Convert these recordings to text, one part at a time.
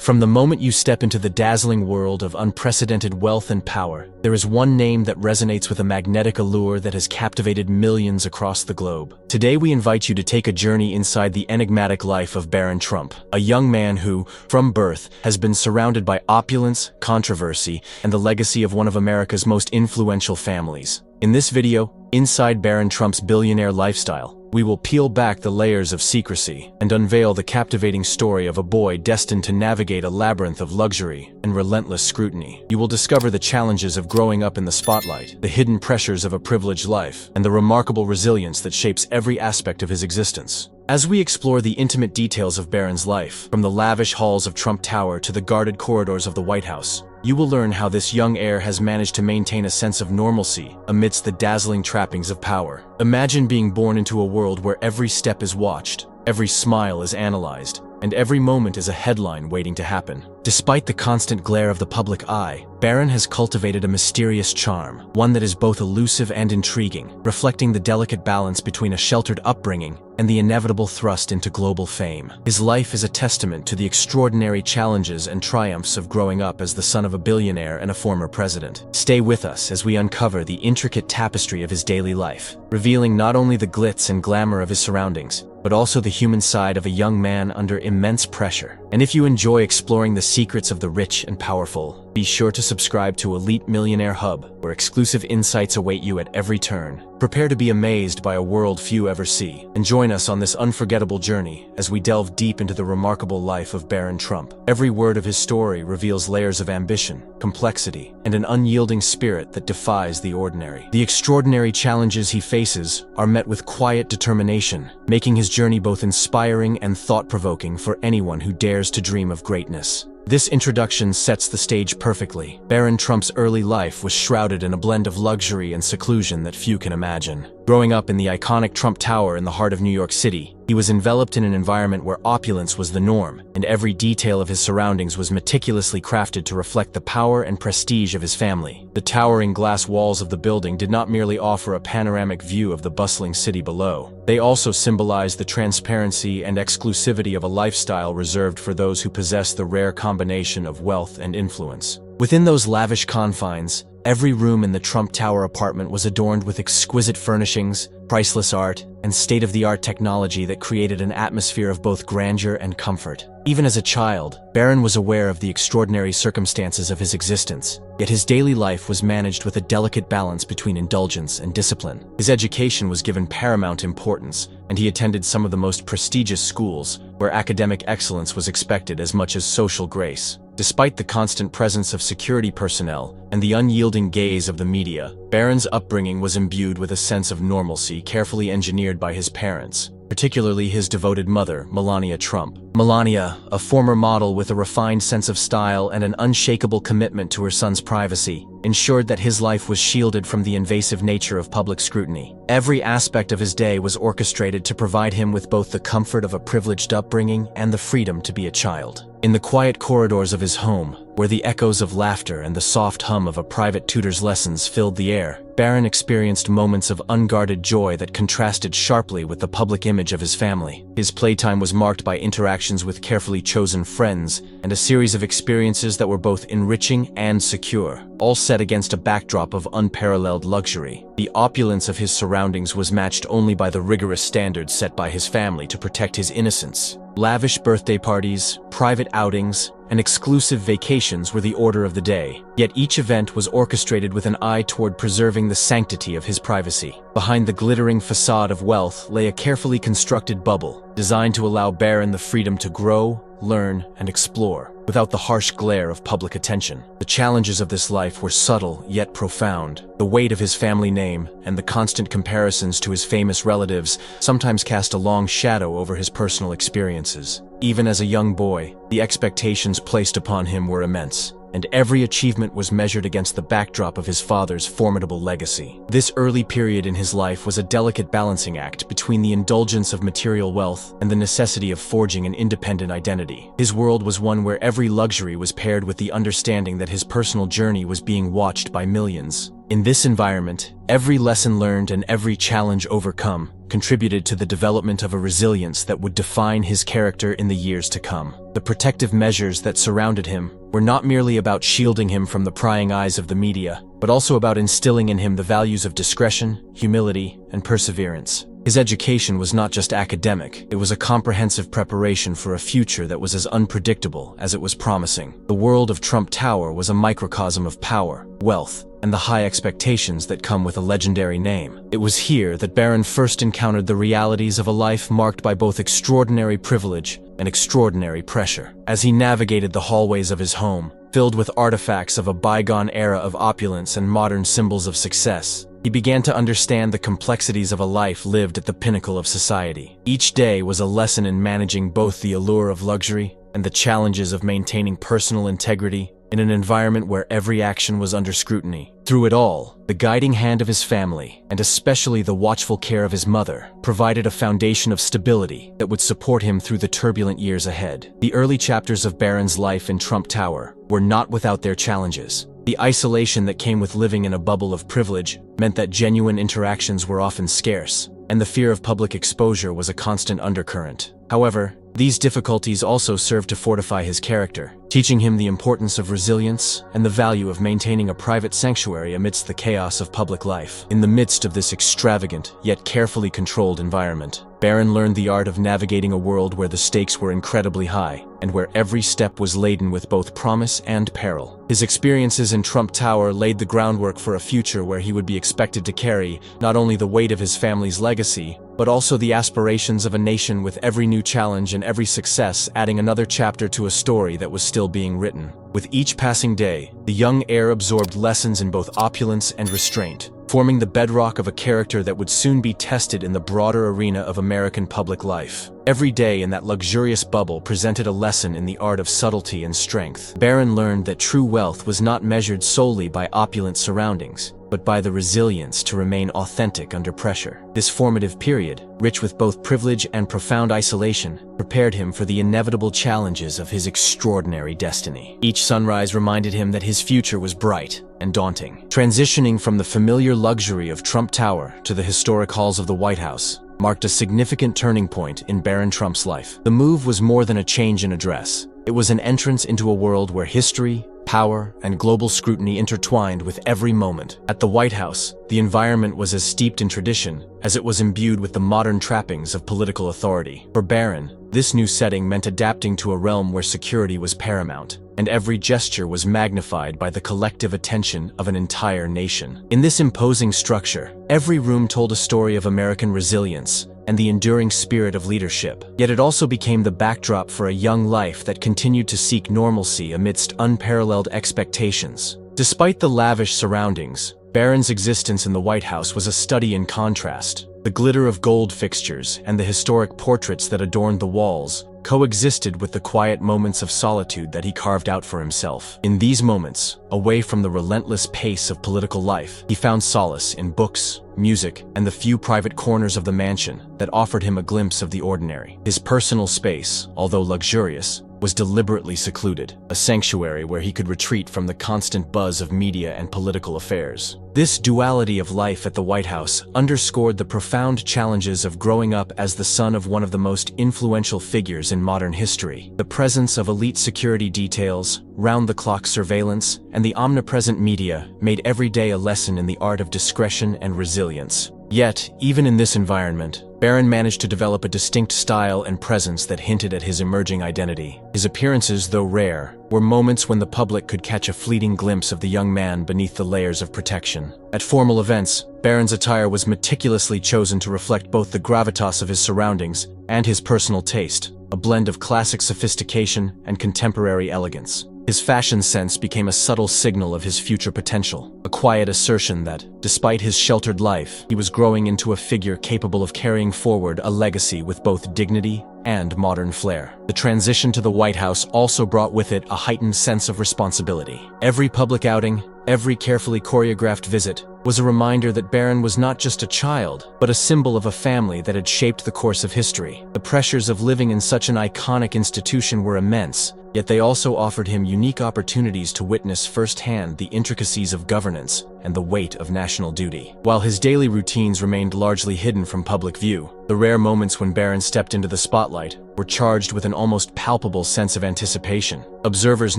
From the moment you step into the dazzling world of unprecedented wealth and power, there is one name that resonates with a magnetic allure that has captivated millions across the globe. Today we invite you to take a journey inside the enigmatic life of Barron Trump, a young man who, from birth, has been surrounded by opulence, controversy, and the legacy of one of America's most influential families. In this video, inside Barron Trump's billionaire lifestyle, we will peel back the layers of secrecy and unveil the captivating story of a boy destined to navigate a labyrinth of luxury and relentless scrutiny. You will discover the challenges of growing up in the spotlight, the hidden pressures of a privileged life, and the remarkable resilience that shapes every aspect of his existence. As we explore the intimate details of Barron's life, from the lavish halls of Trump Tower to the guarded corridors of the White House, you will learn how this young heir has managed to maintain a sense of normalcy amidst the dazzling trappings of power. Imagine being born into a world where every step is watched, every smile is analyzed, and every moment is a headline waiting to happen. Despite the constant glare of the public eye, Barron has cultivated a mysterious charm, one that is both elusive and intriguing, reflecting the delicate balance between a sheltered upbringing and the inevitable thrust into global fame. His life is a testament to the extraordinary challenges and triumphs of growing up as the son of a billionaire and a former president. Stay with us as we uncover the intricate tapestry of his daily life, revealing not only the glitz and glamour of his surroundings, but also the human side of a young man under immense pressure. And if you enjoy exploring the secrets of the rich and powerful, be sure to subscribe to Elite Millionaire Hub, where exclusive insights await you at every turn. Prepare to be amazed by a world few ever see, and join us on this unforgettable journey as we delve deep into the remarkable life of Barron Trump. Every word of his story reveals layers of ambition, complexity, and an unyielding spirit that defies the ordinary. The extraordinary challenges he faces are met with quiet determination, making his journey both inspiring and thought-provoking for anyone who dares to dream of greatness. This introduction sets the stage perfectly. Barron Trump's early life was shrouded in a blend of luxury and seclusion that few can imagine. Growing up in the iconic Trump Tower in the heart of New York City, he was enveloped in an environment where opulence was the norm, and every detail of his surroundings was meticulously crafted to reflect the power and prestige of his family. The towering glass walls of the building did not merely offer a panoramic view of the bustling city below. They also symbolized the transparency and exclusivity of a lifestyle reserved for those who possess the rare combination of wealth and influence. Within those lavish confines, every room in the Trump Tower apartment was adorned with exquisite furnishings, priceless art, and state-of-the-art technology that created an atmosphere of both grandeur and comfort. Even as a child, Barron was aware of the extraordinary circumstances of his existence, yet his daily life was managed with a delicate balance between indulgence and discipline. His education was given paramount importance, and he attended some of the most prestigious schools, where academic excellence was expected as much as social grace. Despite the constant presence of security personnel and the unyielding gaze of the media, Barron's upbringing was imbued with a sense of normalcy carefully engineered by his parents, particularly his devoted mother, Melania Trump. Melania, a former model with a refined sense of style and an unshakable commitment to her son's privacy, ensured that his life was shielded from the invasive nature of public scrutiny. Every aspect of his day was orchestrated to provide him with both the comfort of a privileged upbringing and the freedom to be a child. In the quiet corridors of his home, where the echoes of laughter and the soft hum of a private tutor's lessons filled the air, Barron experienced moments of unguarded joy that contrasted sharply with the public image of his family. His playtime was marked by interactions with carefully chosen friends and a series of experiences that were both enriching and secure, all set against a backdrop of unparalleled luxury. The opulence of his surroundings was matched only by the rigorous standards set by his family to protect his innocence. Lavish birthday parties, private outings, and exclusive vacations were the order of the day, yet each event was orchestrated with an eye toward preserving the sanctity of his privacy. Behind the glittering facade of wealth lay a carefully constructed bubble, designed to allow Barron the freedom to grow, learn, and explore, without the harsh glare of public attention. The challenges of this life were subtle yet profound. The weight of his family name and the constant comparisons to his famous relatives sometimes cast a long shadow over his personal experiences. Even as a young boy, the expectations placed upon him were immense, and every achievement was measured against the backdrop of his father's formidable legacy. This early period in his life was a delicate balancing act between the indulgence of material wealth and the necessity of forging an independent identity. His world was one where every luxury was paired with the understanding that his personal journey was being watched by millions. In this environment, every lesson learned and every challenge overcome contributed to the development of a resilience that would define his character in the years to come. The protective measures that surrounded him were not merely about shielding him from the prying eyes of the media, but also about instilling in him the values of discretion, humility, and perseverance. His education was not just academic, it was a comprehensive preparation for a future that was as unpredictable as it was promising. The world of Trump Tower was a microcosm of power, wealth, and the high expectations that come with a legendary name. It was here that Barron first encountered the realities of a life marked by both extraordinary privilege and extraordinary pressure. As he navigated the hallways of his home, filled with artifacts of a bygone era of opulence and modern symbols of success, he began to understand the complexities of a life lived at the pinnacle of society. Each day was a lesson in managing both the allure of luxury and the challenges of maintaining personal integrity in an environment where every action was under scrutiny. Through it all, the guiding hand of his family, and especially the watchful care of his mother, provided a foundation of stability that would support him through the turbulent years ahead. The early chapters of Barron's life in Trump Tower were not without their challenges. The isolation that came with living in a bubble of privilege meant that genuine interactions were often scarce, and the fear of public exposure was a constant undercurrent. However, these difficulties also served to fortify his character, teaching him the importance of resilience and the value of maintaining a private sanctuary amidst the chaos of public life. In the midst of this extravagant, yet carefully controlled environment, Barron learned the art of navigating a world where the stakes were incredibly high, and where every step was laden with both promise and peril. His experiences in Trump Tower laid the groundwork for a future where he would be expected to carry not only the weight of his family's legacy, but also the aspirations of a nation, with every new challenge and every success adding another chapter to a story that was still being written. With each passing day, the young heir absorbed lessons in both opulence and restraint, forming the bedrock of a character that would soon be tested in the broader arena of American public life. Every day in that luxurious bubble presented a lesson in the art of subtlety and strength. Barron learned that true wealth was not measured solely by opulent surroundings, but by the resilience to remain authentic under pressure. This formative period, rich with both privilege and profound isolation, prepared him for the inevitable challenges of his extraordinary destiny. Each sunrise reminded him that his future was bright and daunting. Transitioning from the familiar luxury of Trump Tower to the historic halls of the White House marked a significant turning point in Barron Trump's life. The move was more than a change in address. It was an entrance into a world where history, power, and global scrutiny intertwined with every moment. At the White House, the environment was as steeped in tradition as it was imbued with the modern trappings of political authority. For Barron, this new setting meant adapting to a realm where security was paramount, and every gesture was magnified by the collective attention of an entire nation. In this imposing structure, every room told a story of American resilience and the enduring spirit of leadership. Yet it also became the backdrop for a young life that continued to seek normalcy amidst unparalleled expectations. Despite the lavish surroundings, Barron's existence in the White House was a study in contrast. The glitter of gold fixtures and the historic portraits that adorned the walls coexisted with the quiet moments of solitude that he carved out for himself. In these moments, away from the relentless pace of political life, he found solace in books, music, and the few private corners of the mansion that offered him a glimpse of the ordinary. His personal space, although luxurious, was deliberately secluded, a sanctuary where he could retreat from the constant buzz of media and political affairs. This duality of life at the White House underscored the profound challenges of growing up as the son of one of the most influential figures in modern history. The presence of elite security details, round-the-clock surveillance, and the omnipresent media made every day a lesson in the art of discretion and resilience. Yet, even in this environment, Barron managed to develop a distinct style and presence that hinted at his emerging identity. His appearances, though rare, were moments when the public could catch a fleeting glimpse of the young man beneath the layers of protection. At formal events, Barron's attire was meticulously chosen to reflect both the gravitas of his surroundings and his personal taste, a blend of classic sophistication and contemporary elegance. His fashion sense became a subtle signal of his future potential, a quiet assertion that, despite his sheltered life, he was growing into a figure capable of carrying forward a legacy with both dignity and modern flair. The transition to the White House also brought with it a heightened sense of responsibility. Every public outing, every carefully choreographed visit, was a reminder that Barron was not just a child, but a symbol of a family that had shaped the course of history. The pressures of living in such an iconic institution were immense, Yet they also offered him unique opportunities to witness firsthand the intricacies of governance and the weight of national duty. While his daily routines remained largely hidden from public view, the rare moments when Barron stepped into the spotlight were charged with an almost palpable sense of anticipation. Observers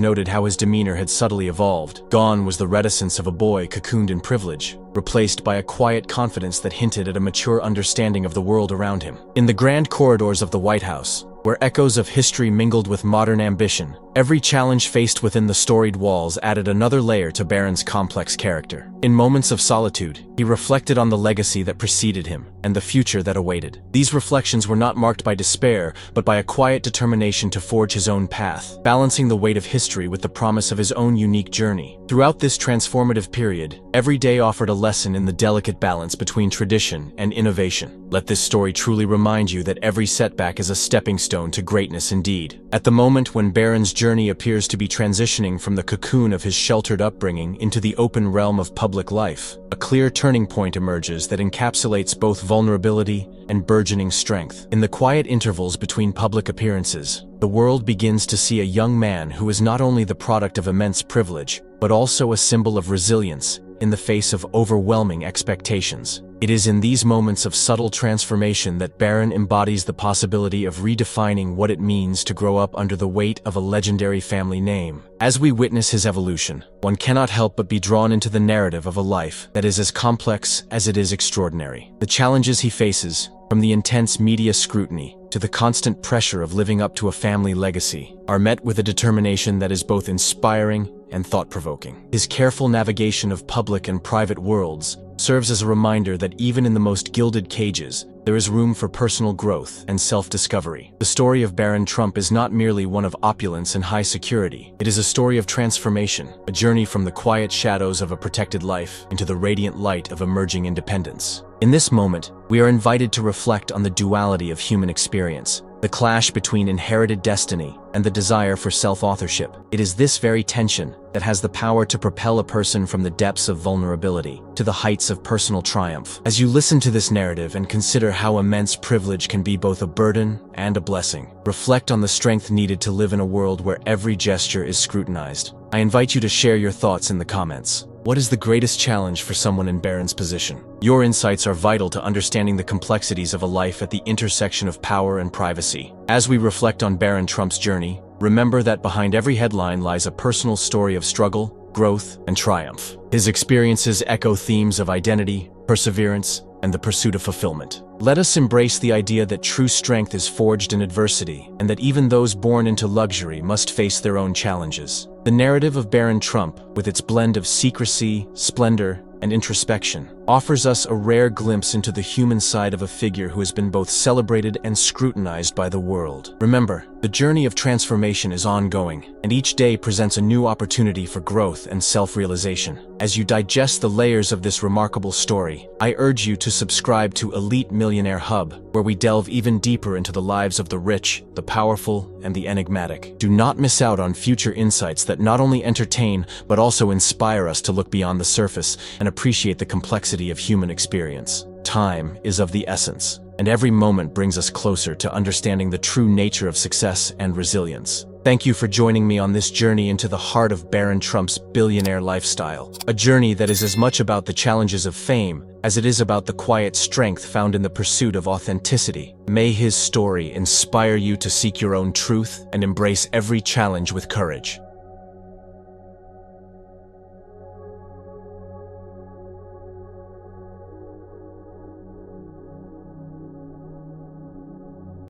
noted how his demeanor had subtly evolved. Gone was the reticence of a boy cocooned in privilege, replaced by a quiet confidence that hinted at a mature understanding of the world around him. In the grand corridors of the White House, where echoes of history mingled with modern ambition, every challenge faced within the storied walls added another layer to Barron's complex character. In moments of solitude, he reflected on the legacy that preceded him and the future that awaited. These reflections were not marked by despair, but by a quiet determination to forge his own path, balancing the weight of history with the promise of his own unique journey. Throughout this transformative period, every day offered a lesson in the delicate balance between tradition and innovation. Let this story truly remind you that every setback is a stepping stone to greatness indeed. At the moment when Barron's journey appears to be transitioning from the cocoon of his sheltered upbringing into the open realm of public life, a clear turning point emerges that encapsulates both vulnerability and burgeoning strength. In the quiet intervals between public appearances, the world begins to see a young man who is not only the product of immense privilege, but also a symbol of resilience in the face of overwhelming expectations. It is in these moments of subtle transformation that Barron embodies the possibility of redefining what it means to grow up under the weight of a legendary family name. As we witness his evolution, one cannot help but be drawn into the narrative of a life that is as complex as it is extraordinary. The challenges he faces, from the intense media scrutiny to the constant pressure of living up to a family legacy, are met with a determination that is both inspiring and thought-provoking. His careful navigation of public and private worlds serves as a reminder that even in the most gilded cages, there is room for personal growth and self-discovery. The story of Barron Trump is not merely one of opulence and high security. It is a story of transformation, a journey from the quiet shadows of a protected life into the radiant light of emerging independence. In this moment, we are invited to reflect on the duality of human experience, the clash between inherited destiny and the desire for self-authorship. It is this very tension that has the power to propel a person from the depths of vulnerability to the heights of personal triumph. As you listen to this narrative and consider how immense privilege can be both a burden and a blessing, reflect on the strength needed to live in a world where every gesture is scrutinized. I invite you to share your thoughts in the comments. What is the greatest challenge for someone in Barron's position? Your insights are vital to understanding the complexities of a life at the intersection of power and privacy. As we reflect on Barron Trump's journey, remember that behind every headline lies a personal story of struggle, growth, and triumph. His experiences echo themes of identity, perseverance, and the pursuit of fulfillment. Let us embrace the idea that true strength is forged in adversity, and that even those born into luxury must face their own challenges. The narrative of Barron Trump, with its blend of secrecy, splendor, and introspection, offers us a rare glimpse into the human side of a figure who has been both celebrated and scrutinized by the world. Remember, the journey of transformation is ongoing, and each day presents a new opportunity for growth and self-realization. As you digest the layers of this remarkable story, I urge you to subscribe to Elite Millionaire Hub, where we delve even deeper into the lives of the rich, the powerful, and the enigmatic. Do not miss out on future insights that not only entertain, but also inspire us to look beyond the surface and appreciate the complexity of human experience. Time is of the essence, and every moment brings us closer to understanding the true nature of success and resilience. Thank you for joining me on this journey into the heart of Barron Trump's billionaire lifestyle, a journey that is as much about the challenges of fame as it is about the quiet strength found in the pursuit of authenticity. May his story inspire you to seek your own truth and embrace every challenge with courage.